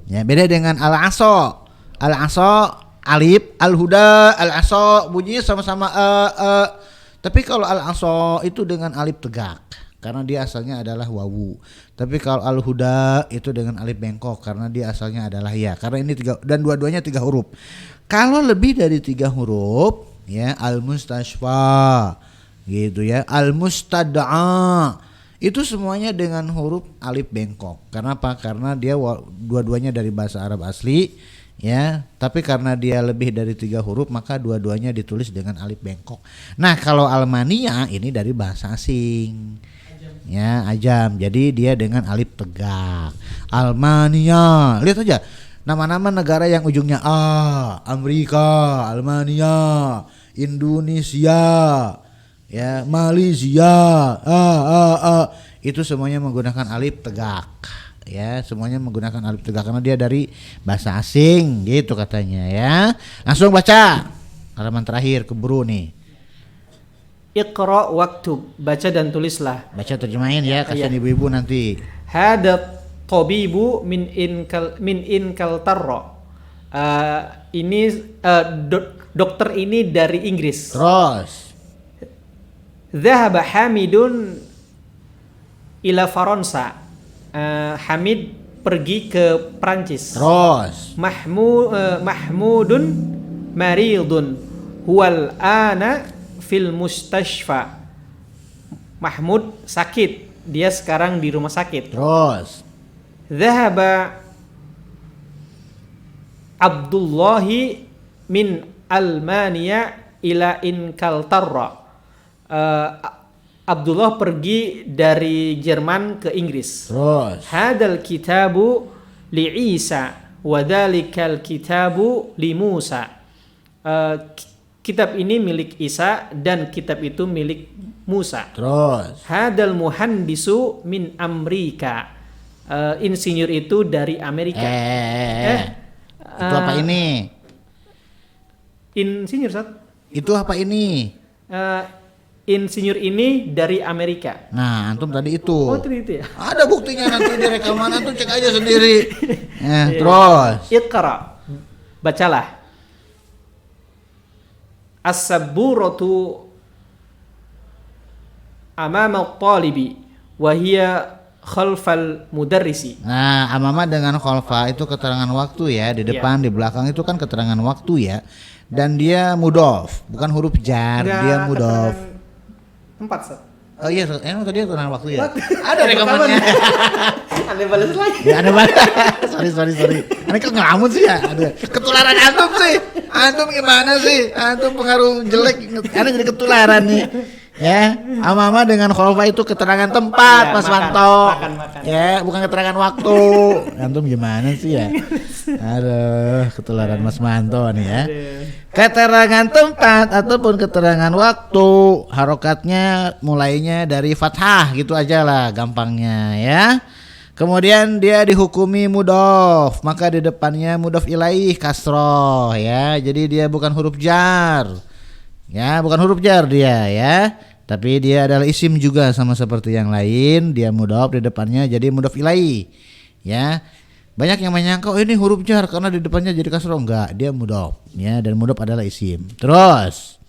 Ya, beda dengan al-aso. Al-aso alif, al-huda, al-aso bunyinya sama-sama tapi kalau al-aso itu dengan alif tegak karena dia asalnya adalah wawu. Tapi kalau al-huda itu dengan alif bengkok karena dia asalnya adalah ya. Karena ini 3 dan dua-duanya 3 huruf. Kalau lebih dari 3 huruf ya al-mustashfa gitu ya. Al-mustad'a itu semuanya dengan huruf alif bengkok. Kenapa? Karena dia dua-duanya dari bahasa Arab asli ya, tapi karena dia lebih dari 3 huruf maka dua-duanya ditulis dengan alif bengkok. Nah, kalau Almania ini dari bahasa asing. Ya, ajam. Jadi dia dengan alif tegak. Almania. Lihat aja nama-nama negara yang ujungnya A, Amerika, Almania, Indonesia, ya, Malaysia, itu semuanya menggunakan alif tegak. Ya, semuanya menggunakan alif tegak karena dia dari bahasa asing gitu katanya ya. Langsung baca halaman terakhir, keburu nih. Iqra waktub, baca dan tulislah. Baca terjemahin ya, kasihan ibu-ibu nanti. Hada tabibu min inkal tarra. Ini dokter ini dari Inggris. Terus. Dhahaba Hamidun ila Faransa. Hamid pergi ke Prancis. Terus. Mahmudun maridun huwal ana fil mustashfa. Mahmud sakit, dia sekarang di rumah sakit. Terus. Dhahaba Abdullahi min Almania ila Inkaltarra. Abdullah pergi dari Jerman ke Inggris. Terus. Hadal kitabu li Isa wa dzalikal kitabu li Musa. Kitab ini milik Isa dan kitab itu milik Musa. Terus. Hadal muhandisu min Amerika. Insinyur itu dari Amerika. Itu apa ini? Insinyur, Ustaz? Itu apa ini? Insinyur ini dari Amerika. Nah, antum tadi itu. Oh, itu ya. Ada buktinya nanti di rekaman, antum cek aja sendiri. Terus. Iqra. Bacalah. As-sabburatu amama at-talibi wa hiya khalfal mudarrisi. Nah, amama dengan khalfa itu keterangan waktu ya, di depan, di belakang itu kan keterangan waktu ya. Dan dia mudhof, bukan huruf jar, dia mudhof. Tempat, Ustaz. Oh iya, emang tadi keterangan waktu ya? Ada rekamannya. Aneh balas lagi. Ya ada banget. sorry. Ini kok ngelamun sih ya? Ada ketularan antum sih. Antum gimana sih? Antum pengaruh jelek. Karena jadi ketularan nih. Ya, ama-ama dengan khalfa itu keterangan tempat, Ya, Mas makan. Wanto. Makan. Ya, bukan keterangan waktu. Antum gimana sih ya? Aduh, ketularan Mas Wanto nih ya. Keterangan tempat ataupun keterangan waktu, harokatnya mulainya dari fathah gitu aja lah gampangnya ya. Kemudian dia dihukumi mudhof, maka di depannya mudhof ilaih kasroh ya. Jadi dia bukan huruf jar. Ya, bukan huruf jar dia ya. Tapi dia adalah isim juga sama seperti yang lain, dia mudhof di depannya jadi mudhof ilaih. Ya. Banyak yang menyangka oh ini huruf jar karena di depannya jadi kasroh, enggak, dia mudhof ya, dan mudhof adalah isim. Terus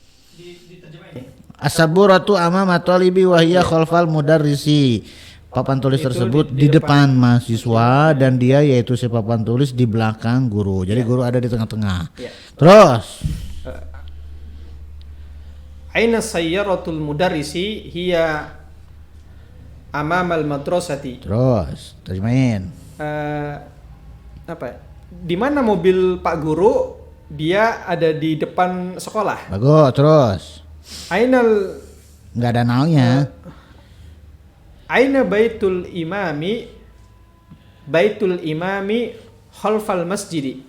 as-saburatu amama talibi wa hiya khalfal mudarrisi. Papan tulis tersebut di depan mahasiswa dan dia yaitu si papan tulis di belakang guru. Jadi guru ada di tengah-tengah. Ya. Terus Aina sayyaratul mudarrisi hiya amamal madrasati. Terus terjemahin. Di mana mobil Pak Guru? Dia ada di depan sekolah. Bagus, terus. Ainal Enggak ada naunya. Aina baitul imami khalfal masjidi.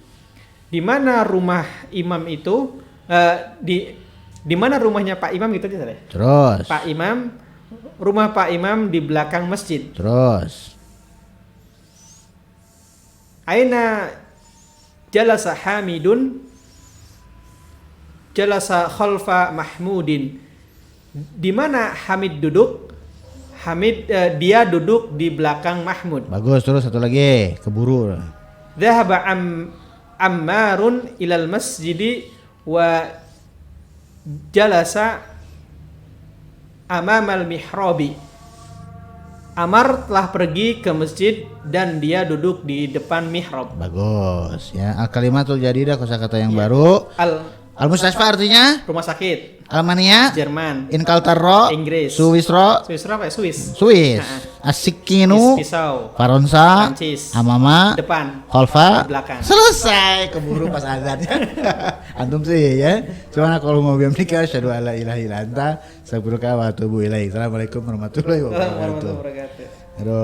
Di mana rumah imam itu? Di mana rumahnya Pak Imam gitu aja. Terus. Rumah Pak Imam di belakang masjid. Terus. Aina jalasa Hamidun jalasa khalfa Mahmudin. Di mana Hamid duduk? Dia duduk di belakang Mahmud. Bagus, terus satu lagi, keburu. Dhahaba Ammarun ilal masjidi wa jalasa amamal mihrabi. Amar telah pergi ke masjid dan dia duduk di depan mihrab. Bagus ya. Al-kalimatul jadidah, kosakata yang baru. Al-mustasfa artinya Rumah sakit. Almania, Jerman. Inkaltaro, Inggris. Suwisro, Swiss apa ya? Swiss. Swiss, Nah. Asikinu, Pisau. Faronsa, Prancis. Amama, Depan. Khalfa, Di belakang. selesai. Keburu pas azan. Antum sih ya. Cuma kalau mau biamnika asyhadu alla ilaha illa anta astaghfiruka wa atubu ilaik. Assalamualaikum warahmatullahi wabarakatuh. Wabarakatuh. Aduh.